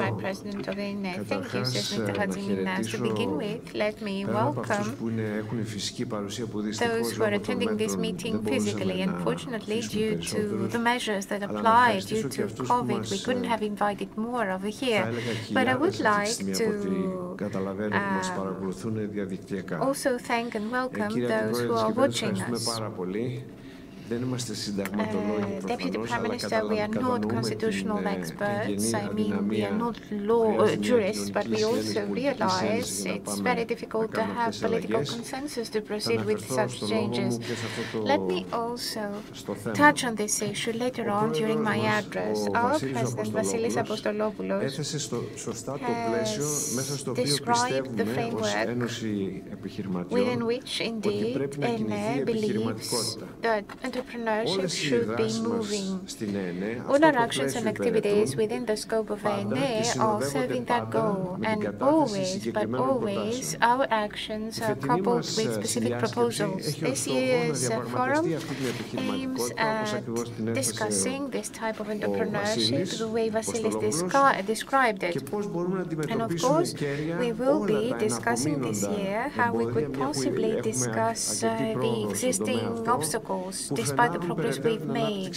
Vice President of E.EN.E. Thank you, says Mr. Hadjiminas. To begin with, let me welcome those who are attending this meeting physically. Unfortunately, due to the measures that apply due to COVID, we couldn't have invited more over here. But I would like to also thank and welcome those who are watching us. Deputy Prime Minister, we are not constitutional experts. I mean, we are not law jurists, but we also realize it's very difficult to have political consensus to proceed with such changes. Let me also touch on this issue later on during my address. Our President, Vasilis Apostolopoulos, has described the framework within which, indeed, E.EN.E. believes that entrepreneurship should be moving. All our actions and activities within the scope of E.EN.E. are serving that goal, and always, but always, our actions are coupled with specific proposals. This year's forum aims at discussing this type of entrepreneurship the way Vasilis described it. And of course, we will be discussing this year how we could possibly discuss the existing obstacles despite the progress we've made.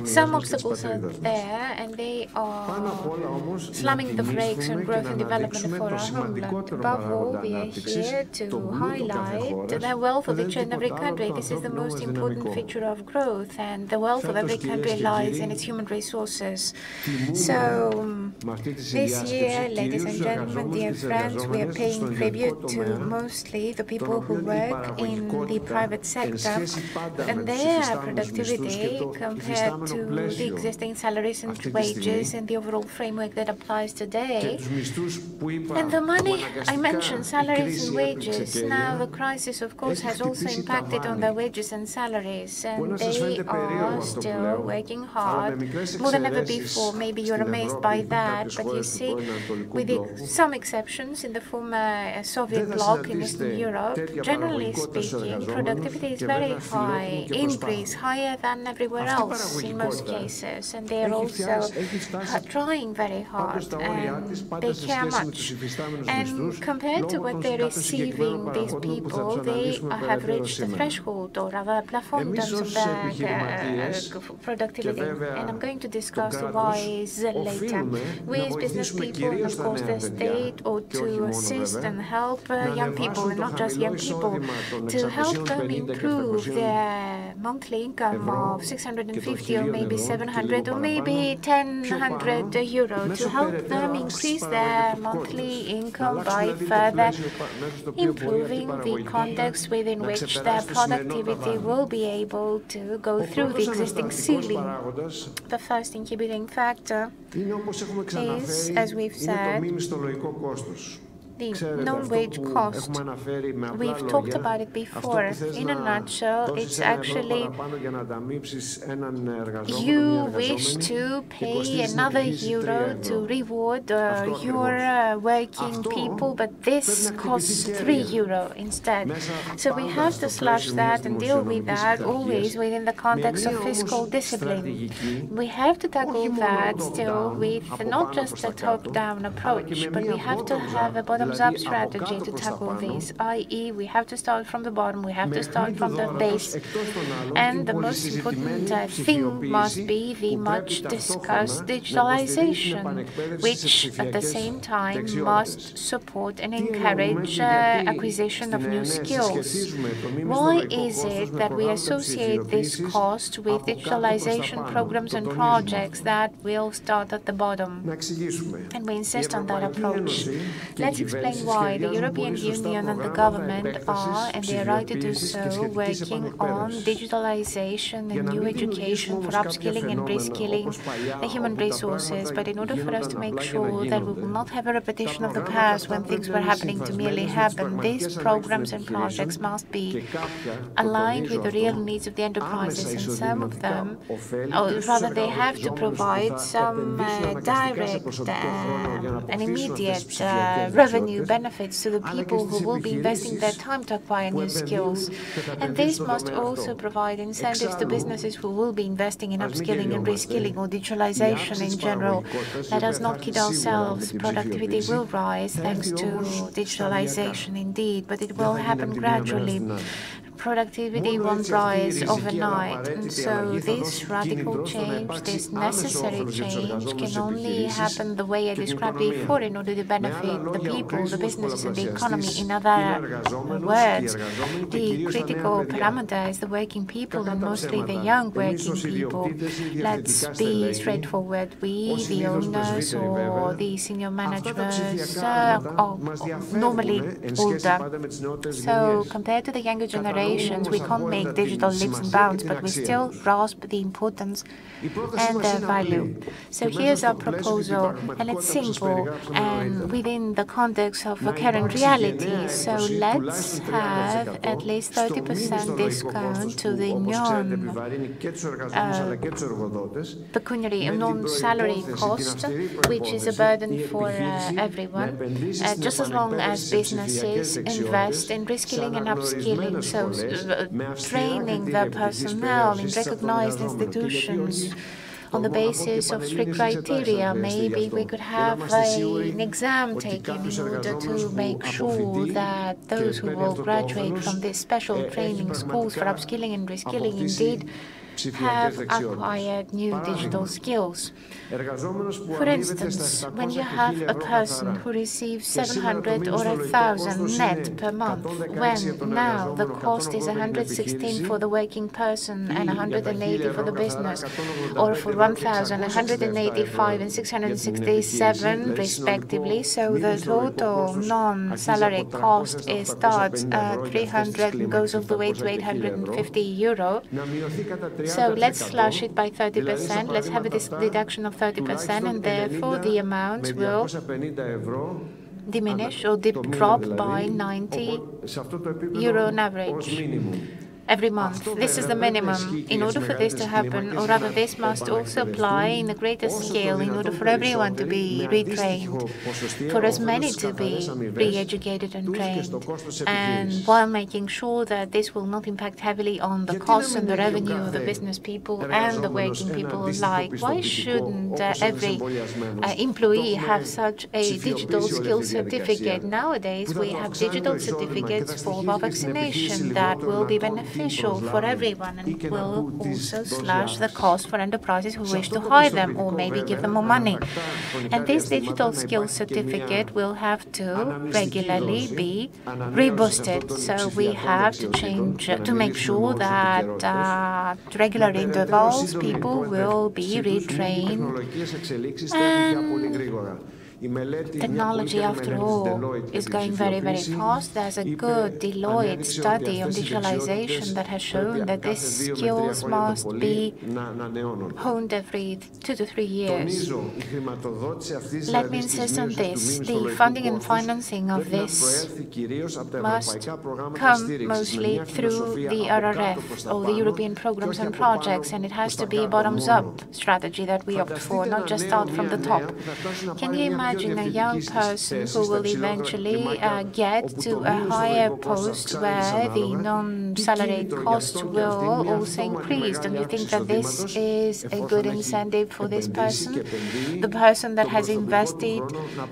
Some obstacles are there and they are slamming the brakes on growth and development for our homeland. Above all, we are here to highlight the wealth of each and every country. This is the most important feature of growth, and the wealth of every country lies in its human resources. So, this year, ladies and gentlemen, dear friends, we are paying tribute to mostly the people who work in the private sector, and their productivity compared to the existing salaries and wages and the overall framework that applies today. And the money, I mentioned salaries and wages. Now, the crisis, of course, has also impacted on their wages and salaries, and they are still working hard, more than ever before. Maybe you're amazed by that, but you see, with some exceptions in the former Soviet bloc in Eastern Europe, generally speaking, productivity is very high, increase higher than everywhere else in most cases, and they are also trying very hard, and they care much. And compared to what they're receiving, these people, they have reached the threshold, or rather a plafond in terms of their productivity. And I'm going to discuss the whys later. We as business people, and of course the state, ought to assist and help young people, and not just young people, to help them improve their monthly income of 650 or maybe 700 or maybe 1,000 euro, to help them increase their monthly income by further improving the context within which their productivity will be able to go through the existing ceiling. The first inhibiting factor is, as we've said, the non-wage cost. We've talked about it before. In a nutshell, it's actually you wish to pay another euro to reward your working people, but this costs 3 euro instead. So we have to slash that and deal with that always within the context of fiscal discipline. We have to tackle that still with not just a top-down approach, but we have to have a bottom-up strategy to tackle this, i.e. we have to start from the bottom, we have to start from the base. And the most important thing must be the much-discussed digitalization, which at the same time must support and encourage acquisition of new skills. Why is it that we associate this cost with digitalization programs and projects that will start at the bottom? And we insist on that approach. Let's explain why the European Union and the government are, and they are right to do so, working on digitalization and new education for upskilling and reskilling the human resources. But in order for us to make sure that we will not have a repetition of the past when things were happening to merely happen, these programs and projects must be aligned with the real needs of the enterprises, and some of them, or rather they have to provide some direct and immediate revenue new benefits to the people who will be investing their time to acquire new skills. And this must also provide incentives to businesses who will be investing in upskilling and reskilling or digitalization in general. Let us not kid ourselves. Productivity will rise thanks to digitalization indeed, but it will happen gradually. Productivity won't rise overnight, and so this radical change, this necessary change, can only happen the way I described before in order to benefit the people, the businesses and the economy. In other words, the critical parameter is the working people and mostly the young working people. Let's be straightforward. We, the owners or the senior managers, are normally older. So compared to the younger generation, we can't make digital leaps and bounds, but we still grasp the importance and their value. So here's our proposal, and it's simple and within the context of a current reality. So let's have at least 30% discount to the non-pecuniary, non-salary cost, which is a burden for everyone, just as long as businesses invest in reskilling and upskilling. So training their personnel in recognized institutions on the basis of strict criteria. Maybe we could have an exam taken in order to make sure that those who will graduate from these special training schools for upskilling and reskilling indeed have acquired new digital skills. For instance, when you have a person who receives 700 or 1,000 net per month, when now the cost is 116 for the working person and 180 for the business, or for 1,000, 185 and 667 respectively, so the total non-salary cost starts at 300 and goes all the way to 850 euro. So let's slash it by 30%, let's have a deduction of 30%, and therefore the amount will diminish or drop by 90 euro on average every month. This is the minimum. In order for this to happen, or rather this must also apply in a greater scale in order for everyone to be retrained, for as many to be re-educated and trained, and while making sure that this will not impact heavily on the costs and the revenue of the business people and the working people alike. Why shouldn't every employee have such a digital skill certificate? Nowadays, we have digital certificates for vaccination that will be beneficial for everyone and will also slash the cost for enterprises who wish to hire them or maybe give them more money. And this digital skills certificate will have to regularly be reboosted. So we have to change to make sure that at regular intervals people will be retrained. Technology, after all, is going very, very fast. There's a good Deloitte study on digitalization that has shown that these skills must be honed every 2 to 3 years. Let me insist on this. The funding and financing of this must come mostly through the RRF, or the European programs and projects, and it has to be a bottoms-up strategy that we opt for, not just start from the top. Can you imagine a young person who will eventually get to a higher post where the non-salaried costs will also increase? Don't you think that this is a good incentive for this person? The person that has invested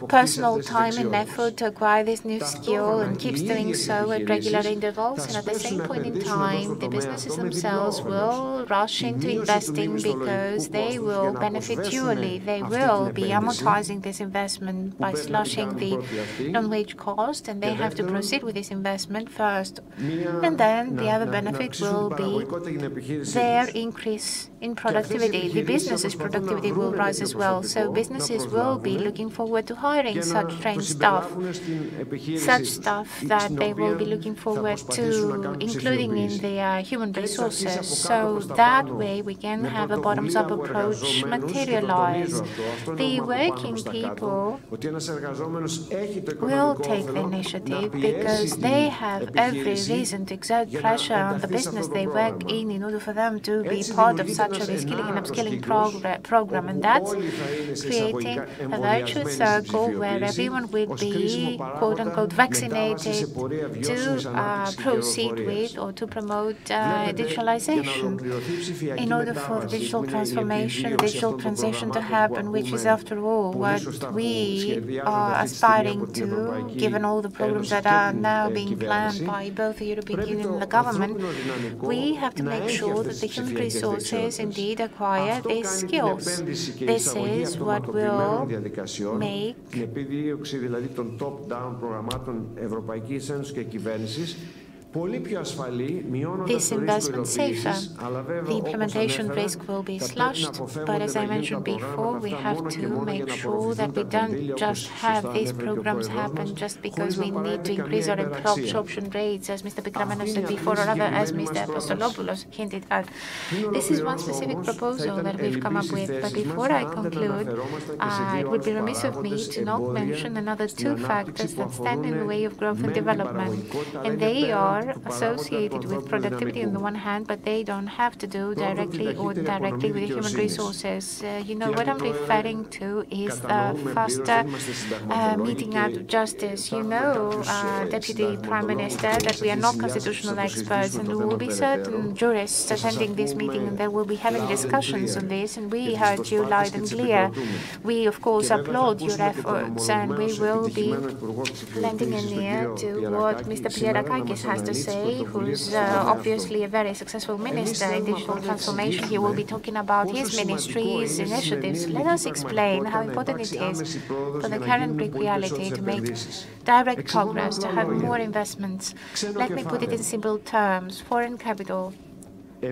personal time and effort to acquire this new skill and keeps doing so at regular intervals, and at the same point in time, the businesses themselves will rush into investing because they will benefit dually. They will be amortizing this investment by slashing the non-wage cost, and they have to proceed with this investment first. And then the other benefit will be their increase in productivity. The business's productivity will rise as well. So businesses will be looking forward to hiring such trained staff, such staff that they will be looking forward to including in their human resources. So that way we can have a bottoms-up approach materialize. The working people people will take the initiative because they have every reason to exert pressure on the business they work in order for them to be part of such a reskilling and upskilling program. And that's creating a virtuous circle where everyone will be, quote unquote, vaccinated to proceed with or to promote digitalization in order for the digital transformation, digital transition to happen, which is, after all, what we are aspiring to, given all the programs that are now being planned by both the European Union and the government. We have to make sure that the human resources indeed acquire these skills. This is what will make this investment safer. The implementation risk will be slashed, but as I mentioned before, we have to make sure that we don't just have these programs happen just because we need to increase our absorption rates, as Mr. Pikramenos said before, or rather as Mr. Apostolopoulos hinted at. This is one specific proposal that we've come up with, but before I conclude, it would be remiss of me to not mention another two factors that stand in the way of growth and development, and they are associated with productivity on the one hand, but they don't have to do directly or indirectly with human resources. What I'm referring to is the faster meting out of justice. Deputy Prime Minister, that we are not constitutional experts, and there will be certain jurists attending this meeting, and they will be having discussions on this, and we heard you loud and clear. We, of course, applaud your efforts, and we will be lending an ear to what Mr. Pliarakakis has to say, who's obviously a very successful minister in digital transformation. He will be talking about his ministry's initiatives. Let us explain how important it is for the current Greek reality to make direct progress, to have more investments. Let me put it in simple terms. Foreign capital. We,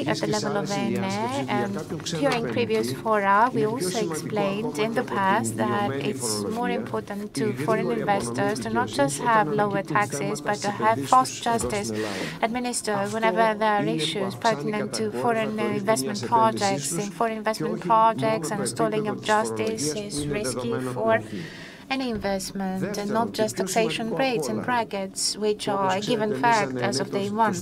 at the level of E.EN.E, and during previous fora, we also explained in the past that it's more important to foreign investors to not just have lower taxes, but to have fast justice administered whenever there are issues pertinent to foreign investment projects. In foreign investment projects, and installing of justice is risky for any investment, and not just taxation rates and brackets, which are a given fact as of day one.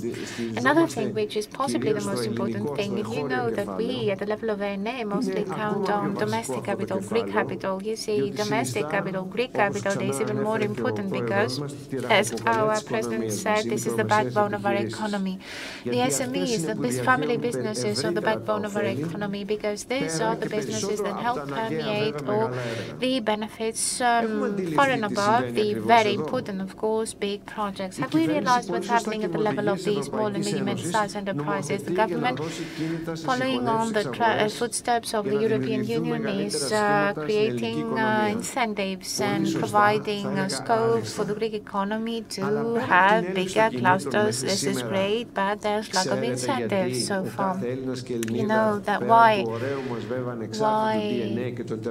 Another thing, which is possibly the most important thing, if you know that we at the level of E.EN.E mostly count on domestic capital, Greek capital. You see, domestic capital, Greek capital is even more important because, as our president said, this is the backbone of our economy. The SMEs, these family businesses, are the backbone of our economy because these are the businesses that help permeate all the benefits far and above the very important, of course, big projects. Have we realized what's happening at the level of the small and medium-sized enterprises? The government, following on the footsteps of the European Union, is creating incentives and providing scope for the Greek economy to have bigger clusters. This is great, but there's lack of incentives so far. You know that why,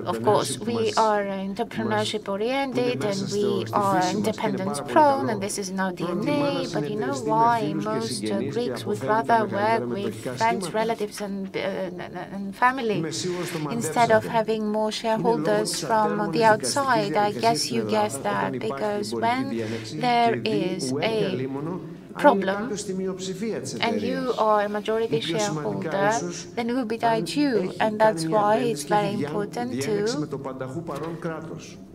of course, we are entrepreneurship oriented and we are independence prone, and this is in our DNA, but you know why most Greeks would rather work with friends, relatives and family instead of having more shareholders from the outside. I guess you guessed that, because when there is a problem and you are a majority shareholder, then it will be tied to you, and that's why it's very important to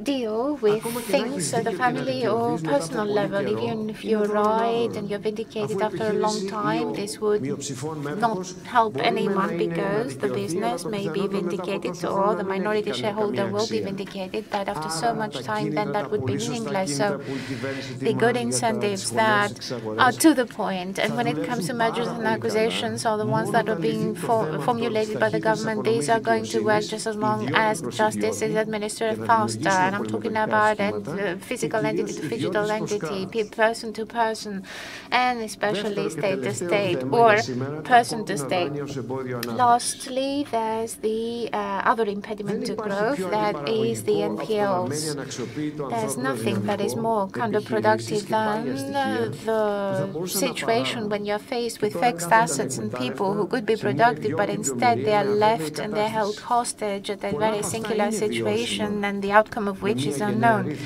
deal with things at the family or personal level. Even if you're right and you're vindicated after a long time, this would not help anyone, because the business may be vindicated or the minority shareholder will be vindicated, but after so much time, then that would be meaningless. So the good incentives that are to the point, and when it comes to mergers and acquisitions, are the ones that are being formulated by the government. These are going to work just as long as justice is administered faster, and I'm talking about physical entity to digital entity, person to person, and especially state to state or person to state. Lastly, there's the other impediment to growth, that is the NPLs. There's nothing that is more counterproductive than the situation when you're faced with fixed assets and people who could be productive, but instead they are left and they're held hostage at a very singular situation, and the outcome of which is unknown.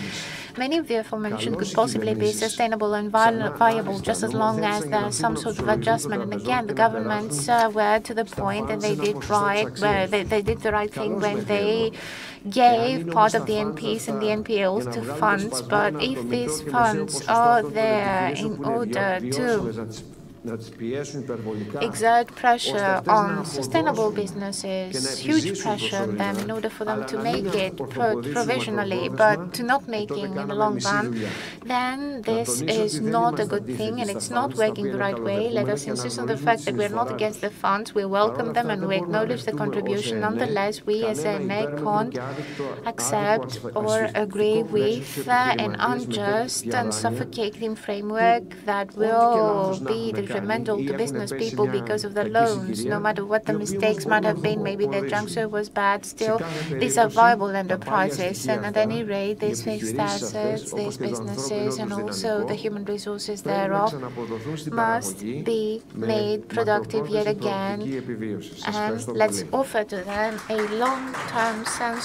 Many of the aforementioned could possibly be sustainable and viable just as long as there's some sort of adjustment. And again, the governments were to the point, and they did right, they did the right thing when they gave part of the NPs and the NPLs to funds. But if these funds are there in order to exert pressure on sustainable businesses, huge pressure on them in order for them to make it provisionally, but to not making in the long run, then this is not a good thing and it's not working the right way. Let us insist on the fact that we're not against the funds, we welcome them and we acknowledge the contribution. Nonetheless, we as E.EN.E can't accept or agree with an unjust and suffocating framework that will be detrimental to business people because of the loans. No matter what the mistakes might have been, maybe the juncture was bad, still these are viable enterprises, and at any rate these fixed assets, these businesses and also the human resources thereof must be made productive yet again, and let's offer to them a long-term sense